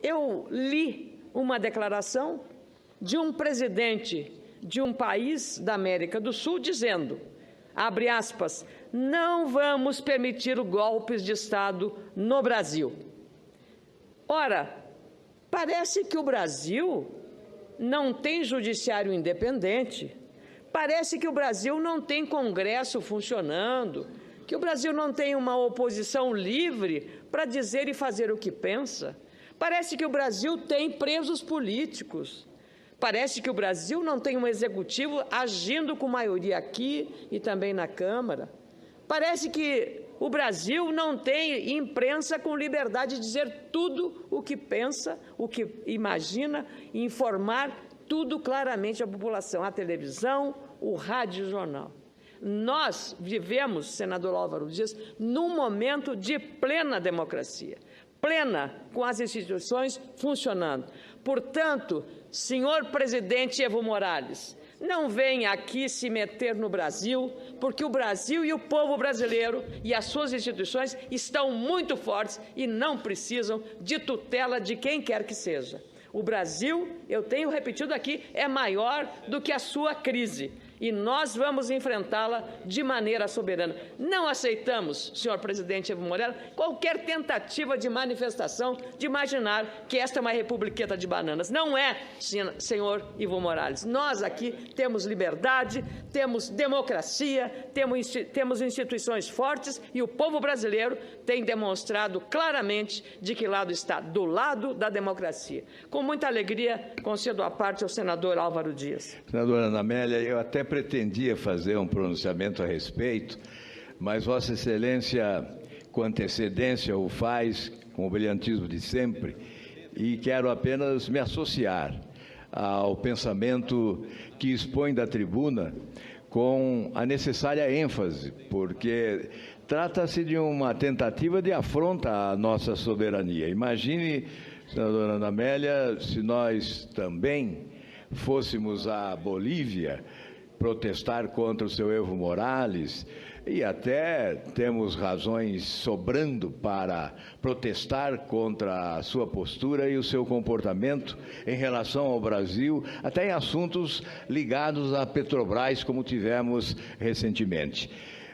eu li uma declaração de um presidente de um país da América do Sul dizendo, abre aspas, não vamos permitir golpes de Estado no Brasil. Ora, parece que o Brasil não tem judiciário independente, parece que o Brasil não tem Congresso funcionando, que o Brasil não tem uma oposição livre para dizer e fazer o que pensa. Parece que o Brasil tem presos políticos. Parece que o Brasil não tem um executivo agindo com maioria aqui e também na Câmara. Parece que o Brasil não tem imprensa com liberdade de dizer tudo o que pensa, o que imagina, e informar tudo claramente à população, a televisão, o rádio e o jornal. Nós vivemos, senador Álvaro Dias, num momento de plena democracia, plena, com as instituições funcionando. Portanto, senhor presidente Evo Morales, não venha aqui se meter no Brasil, porque o Brasil e o povo brasileiro e as suas instituições estão muito fortes e não precisam de tutela de quem quer que seja. O Brasil, eu tenho repetido aqui, é maior do que a sua crise. E nós vamos enfrentá-la de maneira soberana. Não aceitamos, senhor presidente Evo Morales, qualquer tentativa de manifestação de imaginar que esta é uma republiqueta de bananas. Não é, senhor Evo Morales. Nós aqui temos liberdade, temos democracia, temos instituições fortes e o povo brasileiro tem demonstrado claramente de que lado está, do lado da democracia. Com muita alegria, concedo a parte ao senador Álvaro Dias. Senadora Ana Amélia, eu até pretendia fazer um pronunciamento a respeito, mas Vossa Excelência, com antecedência, o faz com o brilhantismo de sempre, e quero apenas me associar ao pensamento que expõe da tribuna com a necessária ênfase, porque trata-se de uma tentativa de afronta à nossa soberania. Imagine, senadora Ana Amélia, se nós também fôssemos à Bolívia protestar contra o seu Evo Morales, e até temos razões sobrando para protestar contra a sua postura e o seu comportamento em relação ao Brasil, até em assuntos ligados à Petrobras, como tivemos recentemente.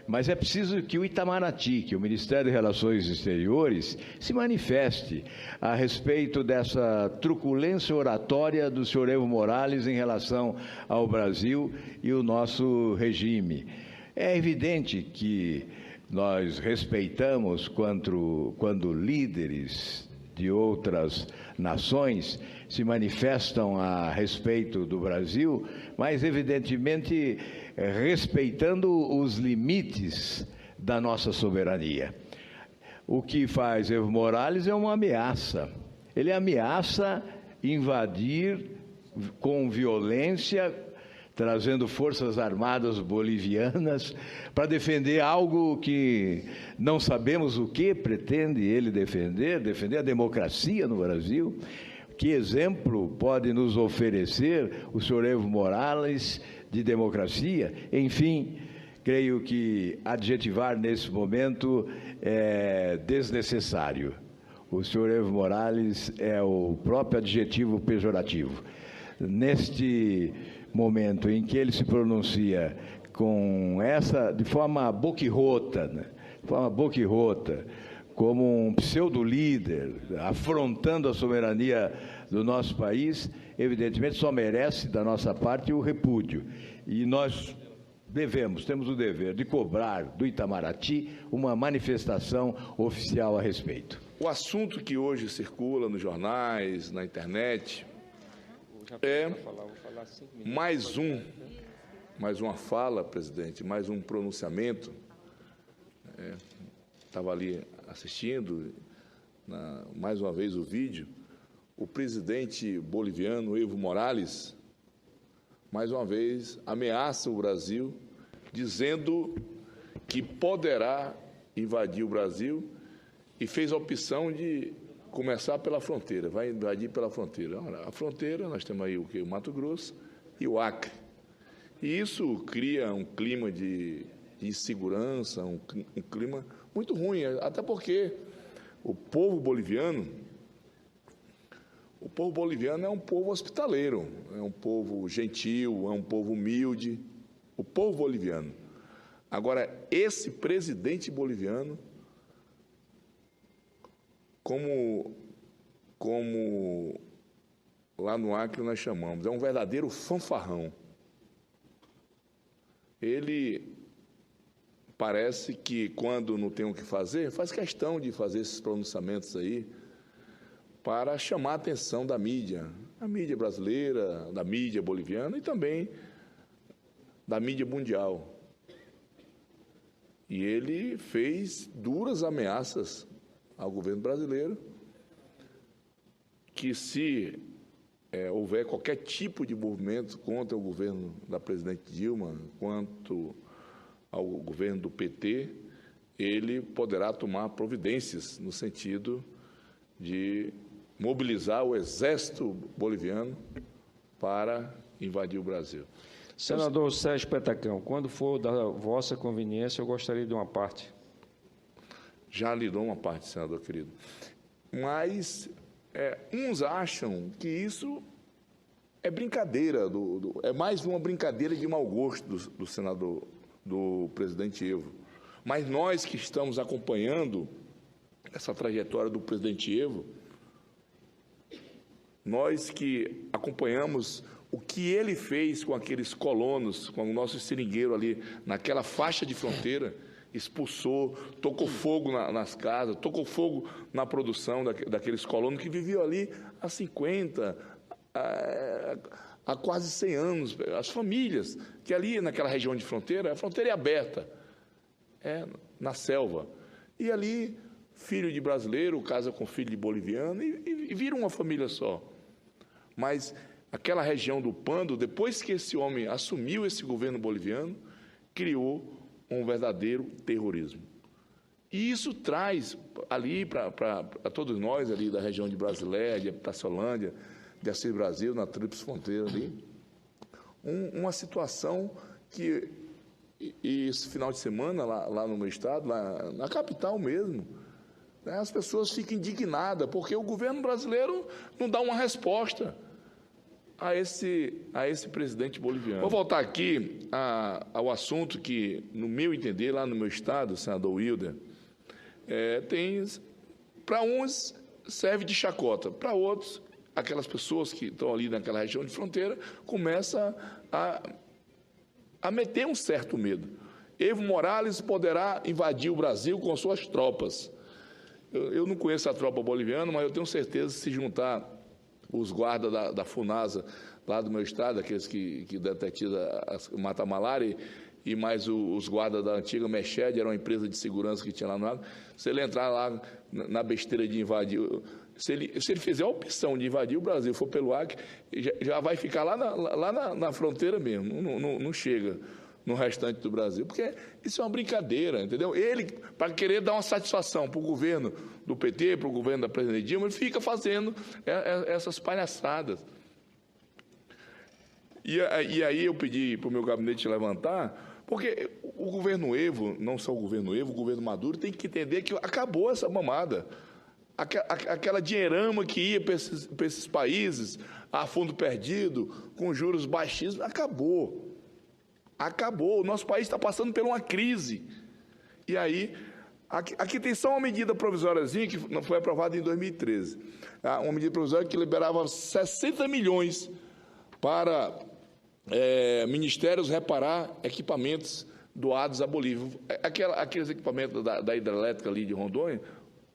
Mas é preciso que o Itamaraty, que o Ministério de Relações Exteriores, se manifeste a respeito dessa truculência oratória do senhor Evo Morales em relação ao Brasil e o nosso regime. É evidente que nós respeitamos quando líderes de outras nações se manifestam a respeito do Brasil, mas evidentemente respeitando os limites da nossa soberania. O que faz Evo Morales é uma ameaça. Ele ameaça invadir com violência, trazendo forças armadas bolivianas para defender algo que não sabemos o que pretende ele defender a democracia no Brasil. Que exemplo pode nos oferecer o senhor Evo Morales de democracia? Enfim, creio que adjetivar nesse momento é desnecessário. O senhor Evo Morales é o próprio adjetivo pejorativo. Neste momento em que ele se pronuncia de forma boquirrota, né? De forma boquirrota, como um pseudo-líder, afrontando a soberania do nosso país, evidentemente só merece da nossa parte o repúdio. E nós temos o dever de cobrar do Itamaraty uma manifestação oficial a respeito. O assunto que hoje circula nos jornais, na internet, é mais uma fala, presidente, mais um pronunciamento. Estava ali assistindo, mais uma vez, o vídeo. O presidente boliviano, Evo Morales, mais uma vez, ameaça o Brasil, dizendo que poderá invadir o Brasil e fez a opção de começar pela fronteira, vai invadir pela fronteira. A fronteira, nós temos aí o Mato Grosso e o Acre. E isso cria um clima de insegurança, um clima muito ruim, até porque o povo boliviano povo boliviano é um povo hospitaleiro, é um povo gentil, é um povo humilde, o povo boliviano. Agora, esse presidente boliviano, como lá no Acre nós chamamos, é um verdadeiro fanfarrão. Ele parece que, quando não tem o que fazer, faz questão de fazer esses pronunciamentos aí para chamar a atenção da mídia brasileira, da mídia boliviana e também da mídia mundial. E ele fez duras ameaças ao governo brasileiro que, se houver qualquer tipo de movimento contra o governo da presidente Dilma, quanto ao governo do PT, ele poderá tomar providências no sentido de mobilizar o exército boliviano para invadir o Brasil. Senador Sérgio Petacão, quando for da vossa conveniência, eu gostaria de uma parte. Já lhe dou uma parte, senador querido. Mas uns acham que isso é brincadeira, é mais uma brincadeira de mau gosto do senador, do presidente Evo. Mas nós que estamos acompanhando essa trajetória do presidente Evo, nós que acompanhamos o que ele fez com aqueles colonos, com o nosso seringueiro ali, naquela faixa de fronteira, expulsou, tocou fogo nas casas, tocou fogo na produção daqueles colonos que viviam ali há 50, há quase 100 anos. As famílias, que ali naquela região de fronteira, a fronteira é aberta, na selva. E ali, filho de brasileiro casa com filho de boliviano e vira uma família só. Mas aquela região do Pando, depois que esse homem assumiu esse governo boliviano, criou um verdadeiro terrorismo. E isso traz ali para todos nós ali da região de Brasilé, de Itaciolândia, de Assis Brasil, na tríplice fronteira ali, uma situação que, e esse final de semana lá no meu estado, lá na capital mesmo, né, as pessoas ficam indignadas porque o governo brasileiro não dá uma resposta a esse presidente boliviano. Vou voltar aqui ao assunto que, no meu entender, lá no meu estado, senador Wilder, para uns serve de chacota, para outros, aquelas pessoas que estão ali naquela região de fronteira, começam a meter um certo medo. Evo Morales poderá invadir o Brasil com suas tropas. Eu não conheço a tropa boliviana, mas eu tenho certeza que, se juntar os guardas da FUNASA, lá do meu estado, aqueles que detetivos mata-malária, e mais os guardas da antiga Meched, era uma empresa de segurança que tinha lá no lado, se ele entrar lá na besteira de invadir, se ele fizer a opção de invadir o Brasil, for pelo Acre, já vai ficar lá na fronteira mesmo, não chega no restante do Brasil, porque isso é uma brincadeira, entendeu? Ele, para querer dar uma satisfação para o governo do PT, para o governo da presidente Dilma, ele fica fazendo essas palhaçadas. E aí eu pedi para o meu gabinete levantar, porque o governo Evo, não só o governo Maduro, tem que entender que acabou essa mamada. Aquela dinheirama que ia para esses países, a fundo perdido, com juros baixíssimos, acabou. Acabou. O nosso país está passando por uma crise. E aí, aqui tem só uma medida provisóriazinha que não foi aprovada em 2013. Uma medida provisória que liberava 60 milhões para ministérios reparar equipamentos doados à Bolívia. Aqueles equipamentos da hidrelétrica ali de Rondônia,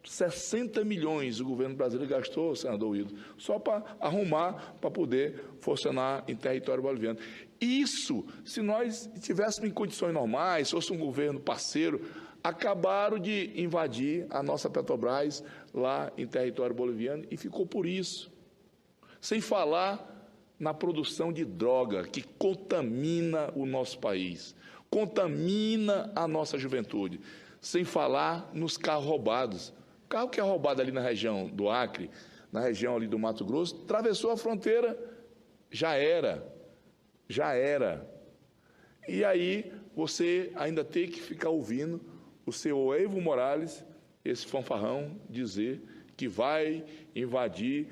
60 milhões o governo brasileiro gastou, senador Wilder, só para arrumar, para poder funcionar em território boliviano. Isso, se nós estivéssemos em condições normais, fosse um governo parceiro, acabaram de invadir a nossa Petrobras lá em território boliviano e ficou por isso. Sem falar na produção de droga, que contamina o nosso país, contamina a nossa juventude. Sem falar nos carros roubados. O carro que é roubado ali na região do Acre, na região ali do Mato Grosso, atravessou a fronteira, já era. E aí você ainda tem que ficar ouvindo o senhor Evo Morales, esse fanfarrão, dizer que vai invadir,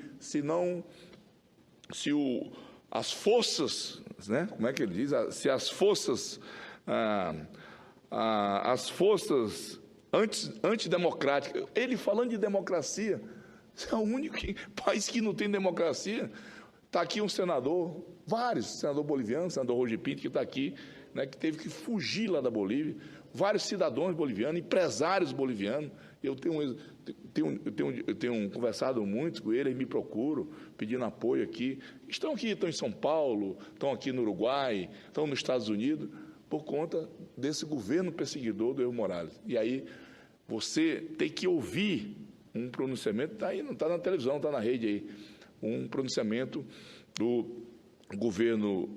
as forças, né? Como é que ele diz? Se as forças, as forças antidemocráticas, ele falando de democracia, é o único país que não tem democracia. Está aqui um senador, vários, senador boliviano, senador Roger Pinto, que está aqui, né, que teve que fugir lá da Bolívia, vários cidadãos bolivianos, empresários bolivianos. Eu tenho conversado muito com eles, me procuram, pedindo apoio aqui. Estão em São Paulo, estão aqui no Uruguai, estão nos Estados Unidos, por conta desse governo perseguidor do Evo Morales. E aí você tem que ouvir um pronunciamento, está aí, não está na televisão, está na rede aí, um pronunciamento do governo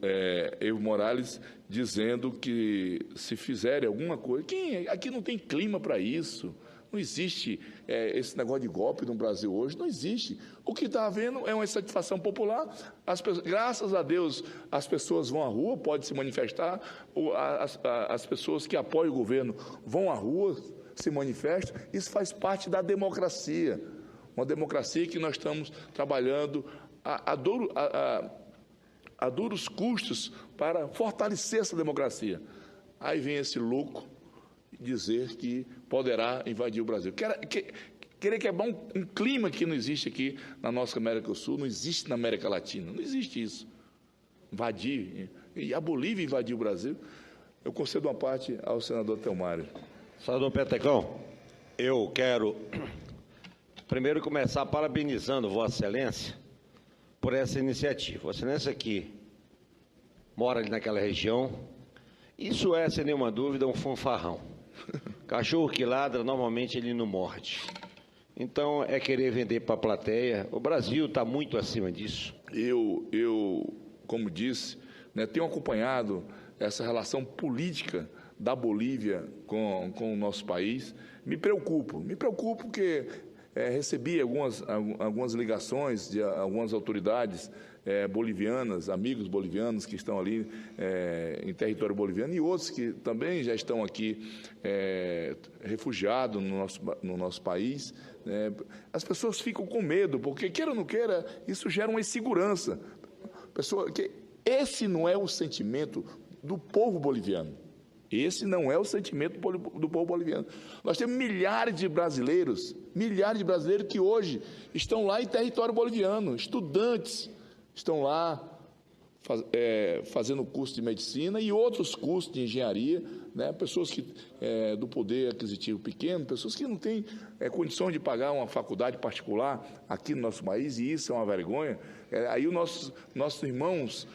Evo Morales dizendo que se fizerem alguma coisa... Aqui não tem clima para isso. Não existe esse negócio de golpe no Brasil hoje, não existe. O que está havendo é uma insatisfação popular. Graças a Deus, as pessoas vão à rua, podem se manifestar, as pessoas que apoiam o governo vão à rua, se manifestam. Isso faz parte da democracia, uma democracia que nós estamos trabalhando a duros custos para fortalecer essa democracia. Aí vem esse louco dizer que poderá invadir o Brasil. Querer quebrar um clima que não existe aqui na nossa América do Sul, não existe na América Latina, não existe isso. Invadir, e a Bolívia invadiu o Brasil. Eu concedo uma parte ao senador Telmário. Senador Petecão, eu quero primeiro começar parabenizando Vossa Excelência por essa iniciativa. Vossa Excelência que mora ali naquela região, isso é, sem nenhuma dúvida, um fanfarrão. Cachorro que ladra, normalmente ele não morde. Então, é querer vender para a plateia. O Brasil está muito acima disso. Eu como disse, né, tenho acompanhado essa relação política da Bolívia com o nosso país. Me preocupo porque recebi algumas ligações de algumas autoridades bolivianas, amigos bolivianos que estão ali em território boliviano e outros que também já estão aqui refugiados no nosso país. As pessoas ficam com medo, porque, queira ou não queira, isso gera uma insegurança. Esse não é o sentimento do povo boliviano. Esse não é o sentimento do povo boliviano. Nós temos milhares de brasileiros que hoje estão lá em território boliviano, estudantes, estão lá fazendo curso de medicina e outros cursos de engenharia, né? Pessoas do poder aquisitivo pequeno, pessoas que não têm condições de pagar uma faculdade particular aqui no nosso país, e isso é uma vergonha. Aí os nossos irmãos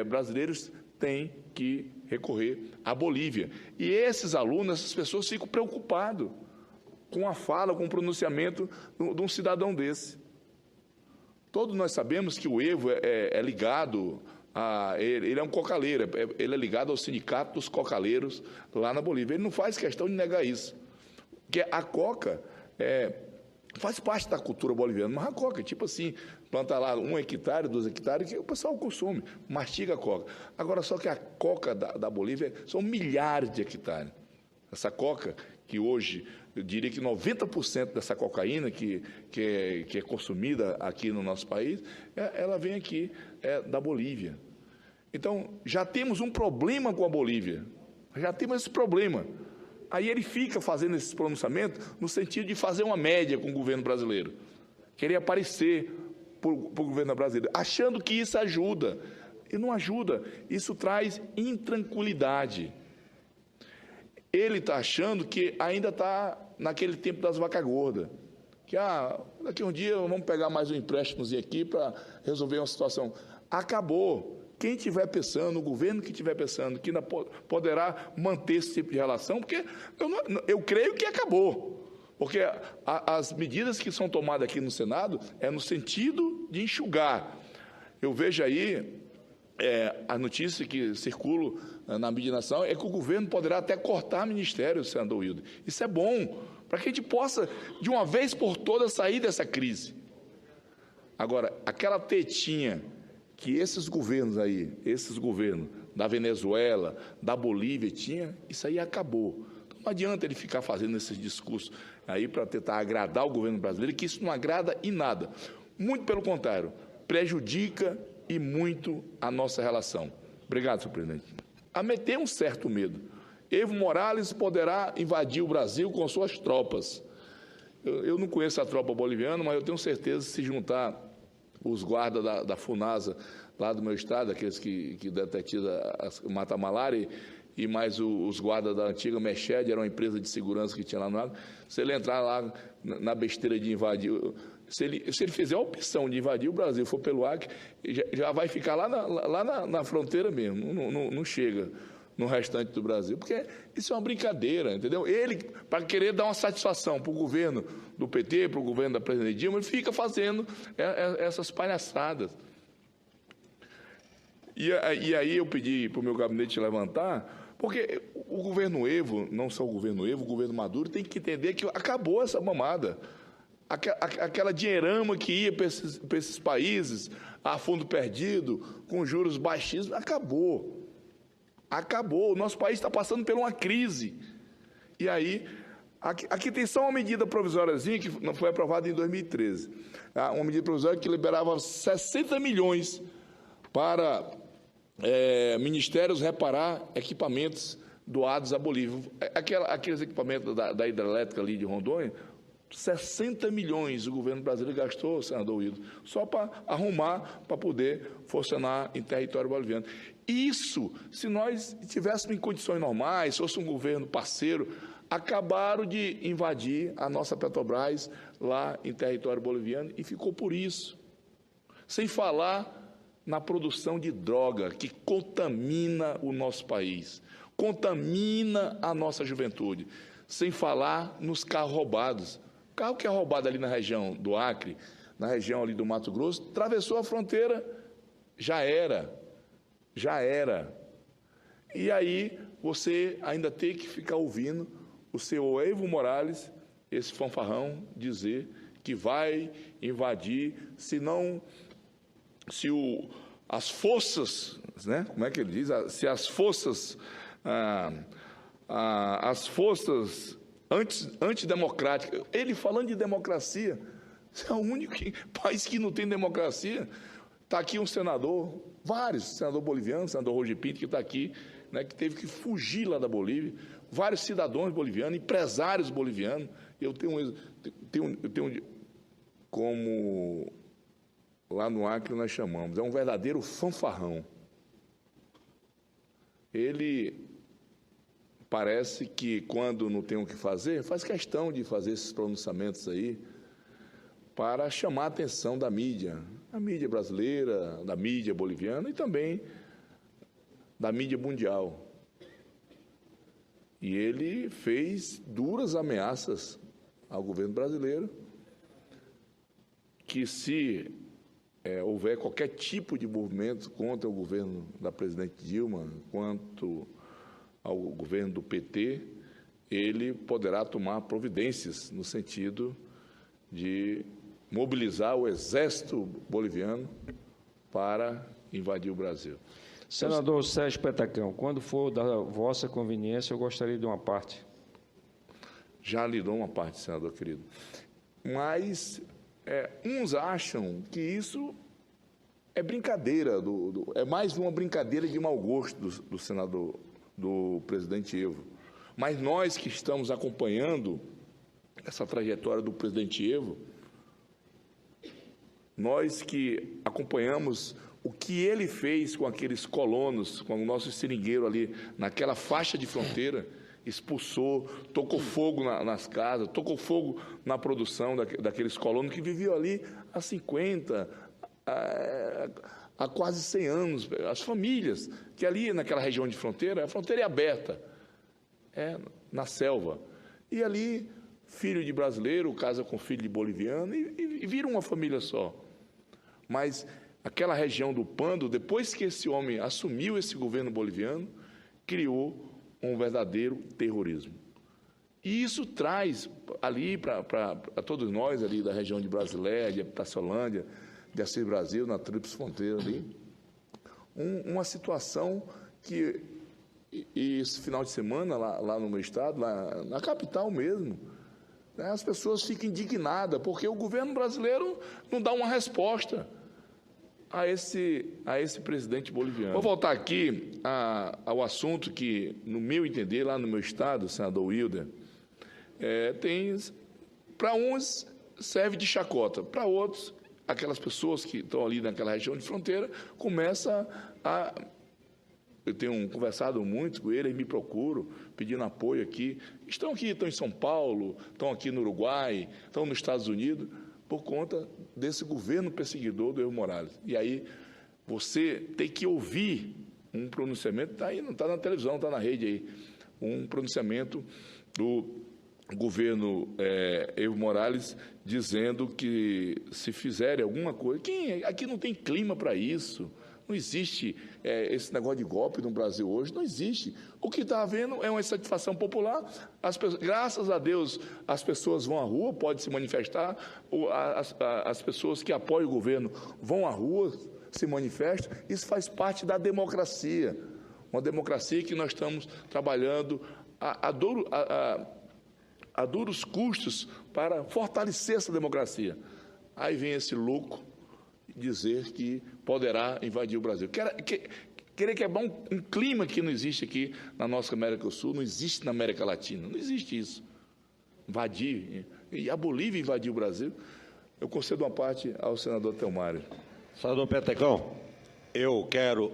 brasileiros têm que recorrer à Bolívia. E esses alunos, essas pessoas ficam preocupados com a fala, com o pronunciamento de um cidadão desse. Todos nós sabemos que o Evo é ligado ele é um cocaleiro, ele é ligado ao sindicato dos cocaleiros lá na Bolívia. Ele não faz questão de negar isso. Porque a coca faz parte da cultura boliviana, mas a coca, tipo assim, planta lá 1 hectare, 2 hectares, que o pessoal consome, mastiga a coca. Agora, só que a coca da Bolívia são milhares de hectares. Essa coca, que hoje, eu diria que 90% dessa cocaína que é consumida aqui no nosso país, ela vem aqui da Bolívia. Então, já temos um problema com a Bolívia, já temos esse problema. Aí ele fica fazendo esse pronunciamento no sentido de fazer uma média com o governo brasileiro, querer aparecer para o governo brasileiro, achando que isso ajuda. E não ajuda, isso traz intranquilidade. Ele está achando que ainda está naquele tempo das vacas gordas, que daqui a um dia vamos pegar mais um empréstimozinho aqui para resolver uma situação. Acabou. Quem estiver pensando, o governo que estiver pensando que ainda poderá manter esse tipo de relação, porque eu creio que acabou. Porque as medidas que são tomadas aqui no Senado é no sentido de enxugar. Eu vejo aí a notícia que circula na mídia nacional é que o governo poderá até cortar ministérios, senador Wilder. Isso é bom, para que a gente possa, de uma vez por todas, sair dessa crise. Agora, aquela tetinha que esses governos da Venezuela, da Bolívia tinha, isso aí acabou. Não adianta ele ficar fazendo esses discursos aí para tentar agradar o governo brasileiro, que isso não agrada em nada. Muito pelo contrário, prejudica e muito a nossa relação. Obrigado, senhor presidente. A meter um certo medo. Evo Morales poderá invadir o Brasil com suas tropas. Eu não conheço a tropa boliviana, mas eu tenho certeza que se juntar os guardas da FUNASA, lá do meu estado, aqueles que detetivos mata-malária, e mais os guardas da antiga Meched, era uma empresa de segurança que tinha lá no Acre, se ele entrar lá na besteira de invadir, se ele fizer a opção de invadir o Brasil, for pelo Acre, já vai ficar lá na fronteira mesmo, não chega no restante do Brasil, porque isso é uma brincadeira, entendeu? Ele, para querer dar uma satisfação para o governo do PT, para o governo da presidente Dilma, ele fica fazendo essas palhaçadas. E aí eu pedi para o meu gabinete levantar, porque o governo Evo, não só o governo Evo, o governo Maduro, tem que entender que acabou essa mamada. Aquela dinheirama que ia para esses países, a fundo perdido, com juros baixíssimos, acabou. Acabou. O nosso país está passando por uma crise. E aí, aqui tem só uma medida provisóriazinha que não foi aprovada em 2013. Uma medida provisória que liberava 60 milhões para ministérios reparar equipamentos doados à Bolívia. Aqueles equipamentos da hidrelétrica ali de Rondônia, 60 milhões o governo brasileiro gastou, senador Wildo, só para arrumar, para poder funcionar em território boliviano. Isso, se nós estivéssemos em condições normais, fosse um governo parceiro, acabaram de invadir a nossa Petrobras lá em território boliviano e ficou por isso. Sem falar na produção de droga que contamina o nosso país, contamina a nossa juventude, sem falar nos carros roubados. O carro que é roubado ali na região do Acre, na região ali do Mato Grosso, atravessou a fronteira, já era. E aí você ainda tem que ficar ouvindo o senhor Evo Morales, esse fanfarrão, dizer que vai invadir, as forças, né? Como é que ele diz? Se as forças antidemocráticas, ele falando de democracia, é o único país que não tem democracia. Está aqui um senador, vários, senador boliviano, senador Roger Pinto, que está aqui, né, que teve que fugir lá da Bolívia, vários cidadãos bolivianos, empresários bolivianos. Eu tenho como lá no Acre nós chamamos, é um verdadeiro fanfarrão. Ele parece que, quando não tem o que fazer, faz questão de fazer esses pronunciamentos aí para chamar a atenção da mídia brasileira, da mídia boliviana e também da mídia mundial. E ele fez duras ameaças ao governo brasileiro que, se houver qualquer tipo de movimento contra o governo da presidente Dilma, quanto ao governo do PT, ele poderá tomar providências no sentido de mobilizar o exército boliviano para invadir o Brasil. Senador Sérgio Petacão, quando for da vossa conveniência, eu gostaria de uma parte. Já lhe dou uma parte, senador querido. Mas uns acham que isso é brincadeira, é mais uma brincadeira de mau gosto do senador, do presidente Evo. Mas nós que estamos acompanhando essa trajetória do presidente Evo, nós que acompanhamos o que ele fez com aqueles colonos, com o nosso seringueiro ali, naquela faixa de fronteira, expulsou, tocou fogo nas casas, tocou fogo na produção daqueles colonos que viviam ali há 50, há quase 100 anos. As famílias, que ali naquela região de fronteira, a fronteira é aberta, na selva. E ali, filho de brasileiro, casa com filho de boliviano e vira uma família só. Mas aquela região do Pando, depois que esse homem assumiu esse governo boliviano, criou um verdadeiro terrorismo. E isso traz ali para todos nós ali da região de Brasileia, de Itaciolândia, de Assis Brasil, na Tríplice Fronteira ali, uma situação que E esse final de semana, lá no meu estado, lá na capital mesmo, né, as pessoas ficam indignadas, porque o governo brasileiro não dá uma resposta a esse presidente boliviano. Vou voltar aqui ao assunto que, no meu entender, lá no meu estado, senador Wilder, para uns serve de chacota, para outros, aquelas pessoas que estão ali naquela região de fronteira, começam a... Eu tenho conversado muito com ele, me procuro, pedindo apoio aqui. Estão em São Paulo, estão aqui no Uruguai, estão nos Estados Unidos, por conta desse governo perseguidor do Evo Morales. E aí você tem que ouvir um pronunciamento, está aí, não está na televisão, está na rede aí, um pronunciamento do governo Evo Morales dizendo que se fizerem alguma coisa... Aqui não tem clima para isso. Não existe esse negócio de golpe no Brasil hoje, não existe. O que está havendo é uma insatisfação popular. Graças a Deus, as pessoas vão à rua, podem se manifestar, as pessoas que apoiam o governo vão à rua, se manifestam. Isso faz parte da democracia, uma democracia que nós estamos trabalhando a duros custos para fortalecer essa democracia. Aí vem esse louco dizer que poderá invadir o Brasil. Querer quebrar um clima que não existe aqui na nossa América do Sul, não existe na América Latina, não existe isso. Invadir, e a Bolívia invadiu o Brasil. Eu concedo uma parte ao senador Telmário. Senador Petecão, eu quero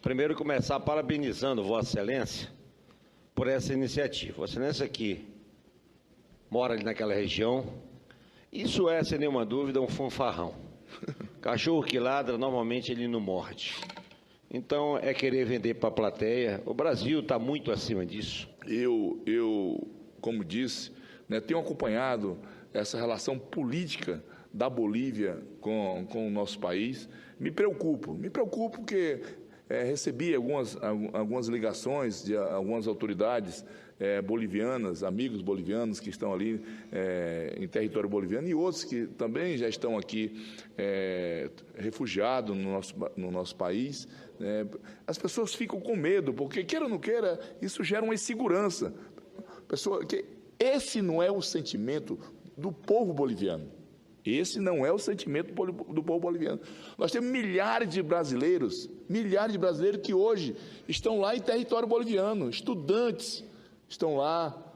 primeiro começar parabenizando Vossa Excelência por essa iniciativa. Vossa Excelência que mora ali naquela região, isso é, sem nenhuma dúvida, um fanfarrão. Cachorro que ladra, normalmente ele não morde. Então, é querer vender para a plateia. O Brasil está muito acima disso. Eu, como disse, tenho acompanhado essa relação política da Bolívia com o nosso país. Me preocupo porque recebi algumas ligações de algumas autoridades bolivianas, amigos bolivianos que estão ali em território boliviano e outros que também já estão aqui refugiados no nosso país. As pessoas ficam com medo, porque, queira ou não queira, isso gera uma insegurança. Esse não é o sentimento do povo boliviano. Esse não é o sentimento do povo boliviano. Nós temos milhares de brasileiros que hoje estão lá em território boliviano, estudantes, estão lá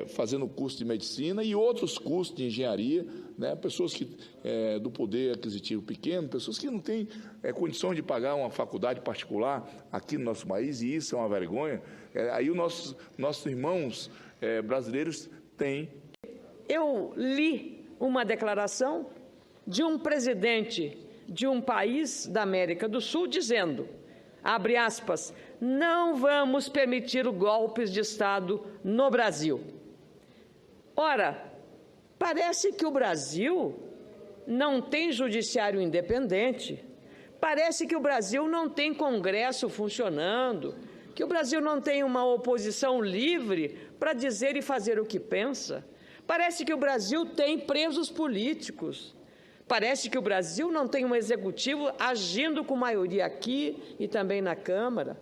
fazendo curso de medicina e outros cursos de engenharia, pessoas do poder aquisitivo pequeno, pessoas que não têm condições de pagar uma faculdade particular aqui no nosso país, e isso é uma vergonha. Aí os nossos irmãos brasileiros têm. Eu li uma declaração de um presidente de um país da América do Sul dizendo, abre aspas, não vamos permitir golpes de Estado no Brasil. Ora, parece que o Brasil não tem judiciário independente, parece que o Brasil não tem Congresso funcionando, que o Brasil não tem uma oposição livre para dizer e fazer o que pensa. Parece que o Brasil tem presos políticos. Parece que o Brasil não tem um executivo agindo com maioria aqui e também na Câmara.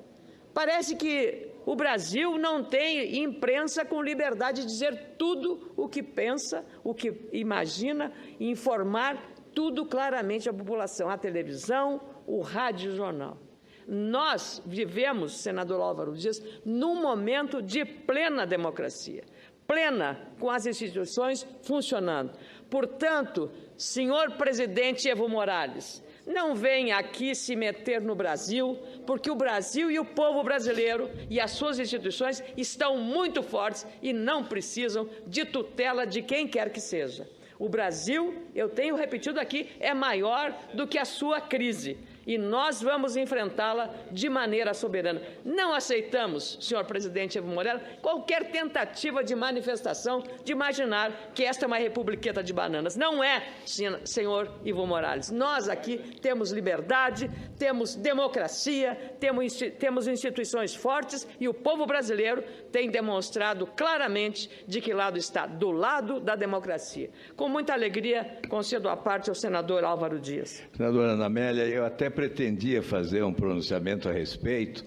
Parece que o Brasil não tem imprensa com liberdade de dizer tudo o que pensa, o que imagina, e informar tudo claramente à população, a televisão, o rádio e o jornal. Nós vivemos, senador Álvaro Dias, num momento de plena democracia, plena, com as instituições funcionando. Portanto, senhor presidente Evo Morales, não venha aqui se meter no Brasil, porque o Brasil e o povo brasileiro e as suas instituições estão muito fortes e não precisam de tutela de quem quer que seja. O Brasil, eu tenho repetido aqui, é maior do que a sua crise. E nós vamos enfrentá-la de maneira soberana. Não aceitamos, senhor presidente Evo Morales, qualquer tentativa de manifestação de imaginar que esta é uma republiqueta de bananas. Não é, senhor Evo Morales. Nós aqui temos liberdade, temos democracia, temos instituições fortes e o povo brasileiro tem demonstrado claramente de que lado está, do lado da democracia. Com muita alegria, concedo a parte ao senador Álvaro Dias. Senadora Ana Amélia, eu até pretendia fazer um pronunciamento a respeito,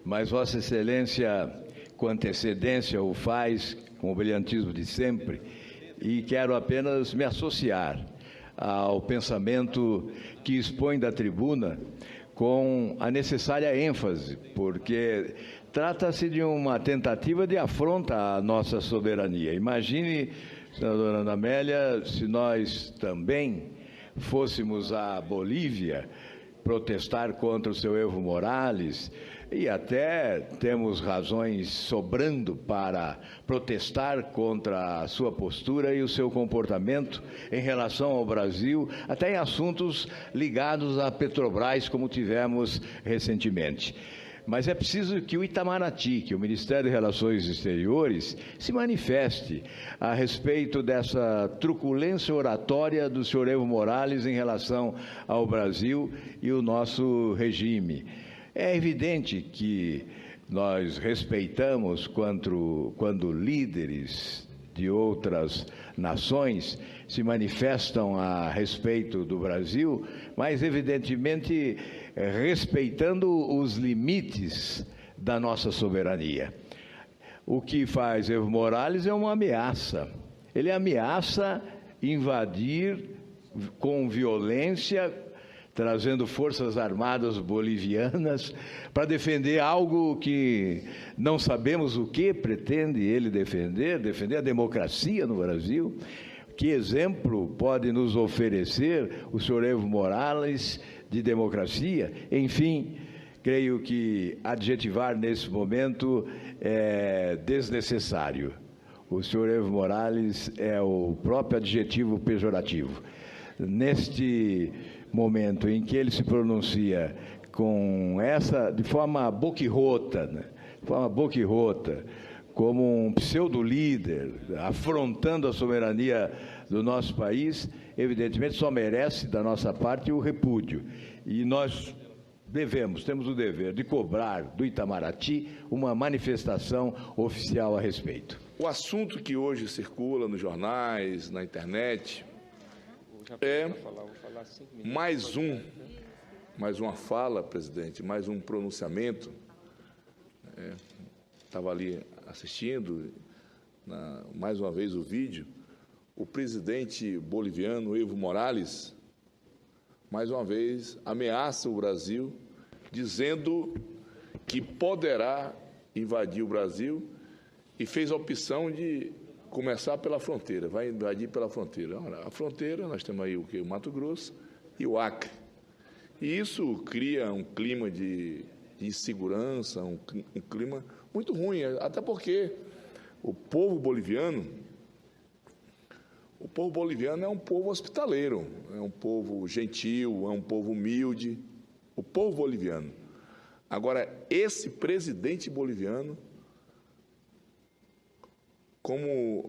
mas Vossa Excelência, com antecedência, o faz com o brilhantismo de sempre, e quero apenas me associar ao pensamento que expõe da tribuna com a necessária ênfase, porque trata-se de uma tentativa de afronta à nossa soberania. Imagine, senadora Ana Amélia, se nós também fôssemos à Bolívia protestar contra o seu Evo Morales, e até temos razões sobrando para protestar contra a sua postura e o seu comportamento em relação ao Brasil, até em assuntos ligados à Petrobras, como tivemos recentemente. Mas é preciso que o Itamaraty, que o Ministério de Relações Exteriores, se manifeste a respeito dessa truculência oratória do senhor Evo Morales em relação ao Brasil e o nosso regime. É evidente que nós respeitamos quando líderes de outras nações se manifestam a respeito do Brasil, mas evidentemente respeitando os limites da nossa soberania. O que faz Evo Morales é uma ameaça. Ele ameaça invadir com violência, trazendo forças armadas bolivianas para defender algo que não sabemos o que pretende ele defender a democracia no Brasil. Que exemplo pode nos oferecer o senhor Evo Morales de democracia? Enfim, creio que adjetivar nesse momento é desnecessário. O senhor Evo Morales é o próprio adjetivo pejorativo. Neste momento em que ele se pronuncia de forma boquirrota, né? De forma boquirrota, como um pseudo-líder, afrontando a soberania do nosso país, evidentemente só merece da nossa parte o repúdio. E nós temos o dever de cobrar do Itamaraty uma manifestação oficial a respeito. O assunto que hoje circula nos jornais, na internet, é mais uma fala, presidente, mais um pronunciamento. Estava ali assistindo, mais uma vez, o vídeo. O presidente boliviano, Evo Morales, mais uma vez, ameaça o Brasil, dizendo que poderá invadir o Brasil e fez a opção de começar pela fronteira, vai invadir pela fronteira. Olha, a fronteira, nós temos aí o Mato Grosso e o Acre. E isso cria um clima de insegurança, um clima muito ruim, até porque o povo boliviano é um povo hospitaleiro, é um povo gentil, é um povo humilde, o povo boliviano. Agora, esse presidente boliviano, como